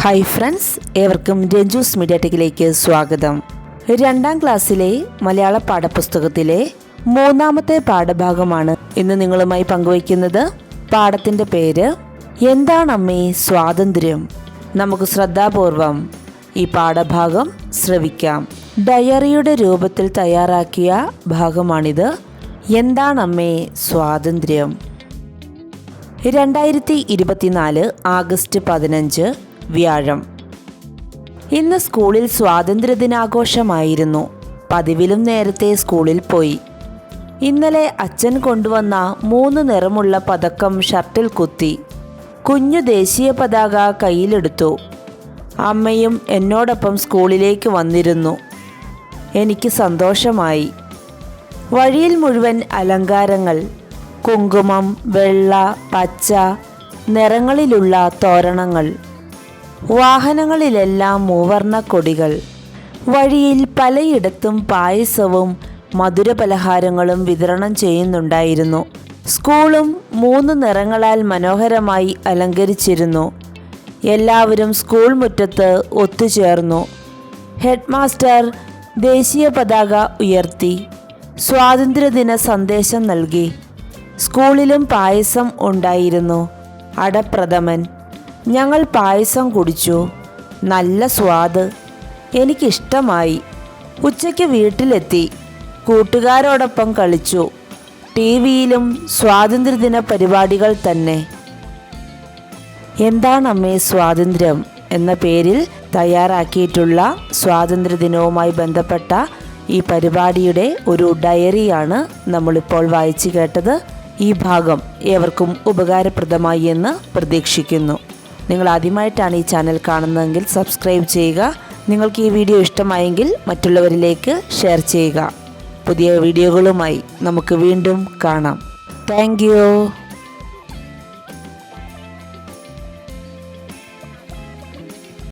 Hi friends, ഏവർക്കും Ranju's media ടെക്കിലേക്ക് സ്വാഗതം. 2ാം ക്ലാസ്സിലെ മലയാള പാഠപുസ്തകത്തിലെ 3ാമത്തെ പാഠഭാഗമാണ് ഇന്ന് നിങ്ങളുമായി പങ്കുവയ്ക്കുന്നത്. പാഠത്തിൻ്റെ പേര് എന്താണമ്മേ സ്വാതന്ത്ര്യം. നമുക്ക് ശ്രദ്ധാപൂർവം ഈ പാഠഭാഗം ശ്രവിക്കാം. ഡയറിയുടെ രൂപത്തിൽ തയ്യാറാക്കിയ ഭാഗമാണിത്. എന്താണമ്മേ സ്വാതന്ത്ര്യം. 2024 ആഗസ്റ്റ് 15 വ്യാഴം. ഇന്ന് സ്കൂളിൽ സ്വാതന്ത്ര്യദിനാഘോഷമായിരുന്നു. പതിവിലും നേരത്തെ സ്കൂളിൽ പോയി. ഇന്നലെ അച്ഛൻ കൊണ്ടുവന്ന 3 നിറമുള്ള പതക്കം ഷർട്ടിൽ കുത്തി. കുഞ്ഞു ദേശീയ പതാക കയ്യിലെടുത്തു. അമ്മയും എന്നോടൊപ്പം സ്കൂളിലേക്ക് വന്നിരുന്നു. എനിക്ക് സന്തോഷമായി. വഴിയിൽ മുഴുവൻ അലങ്കാരങ്ങൾ. കുങ്കുമം, വെള്ള, പച്ച നിറങ്ങളിലുള്ള തോരണങ്ങൾ. വാഹനങ്ങളിലെല്ലാം മൂവർണ്ണ കൊടികൾ. വഴിയിൽ പലയിടത്തും പായസവും മധുരപലഹാരങ്ങളും വിതരണം ചെയ്യുന്നുണ്ടായിരുന്നു. സ്കൂളും 3 നിറങ്ങളാൽ മനോഹരമായി അലങ്കരിച്ചിരുന്നു. എല്ലാവരും സ്കൂൾ മുറ്റത്ത് ഒത്തുചേർന്നു. ഹെഡ് മാസ്റ്റർ ദേശീയ പതാക ഉയർത്തി സ്വാതന്ത്ര്യദിന സന്ദേശം നൽകി. സ്കൂളിലും പായസം ഉണ്ടായിരുന്നു. അടപ്രഥമൻ. ഞങ്ങൾ പായസം കുടിച്ചു. നല്ല സ്വാദ്. എനിക്കിഷ്ടമായി. ഉച്ചയ്ക്ക് വീട്ടിലെത്തി. കൂട്ടുകാരോടൊപ്പം കളിച്ചു. ടിവിയിലും സ്വാതന്ത്ര്യദിന പരിപാടികൾ തന്നെ. എന്താണമ്മേ സ്വാതന്ത്ര്യം എന്ന പേരിൽ തയ്യാറാക്കിയിട്ടുള്ള സ്വാതന്ത്ര്യദിനവുമായി ബന്ധപ്പെട്ട ഈ പരിപാടിയുടെ ഒരു ഡയറിയാണ് നമ്മളിപ്പോൾ വായിച്ചു കേട്ടത്. ഈ ഭാഗം ഏവർക്കും ഉപകാരപ്രദമായി എന്ന് പ്രതീക്ഷിക്കുന്നു. നിങ്ങൾ ആദ്യമായിട്ടാണ് ഈ ചാനൽ കാണുന്നതെങ്കിൽ സബ്സ്ക്രൈബ് ചെയ്യുക. നിങ്ങൾക്ക് ഈ വീഡിയോ ഇഷ്ടമായെങ്കിൽ മറ്റുള്ളവരിലേക്ക് ഷെയർ ചെയ്യുക. പുതിയ വീഡിയോകളുമായി നമുക്ക് വീണ്ടും കാണാം. Thank you.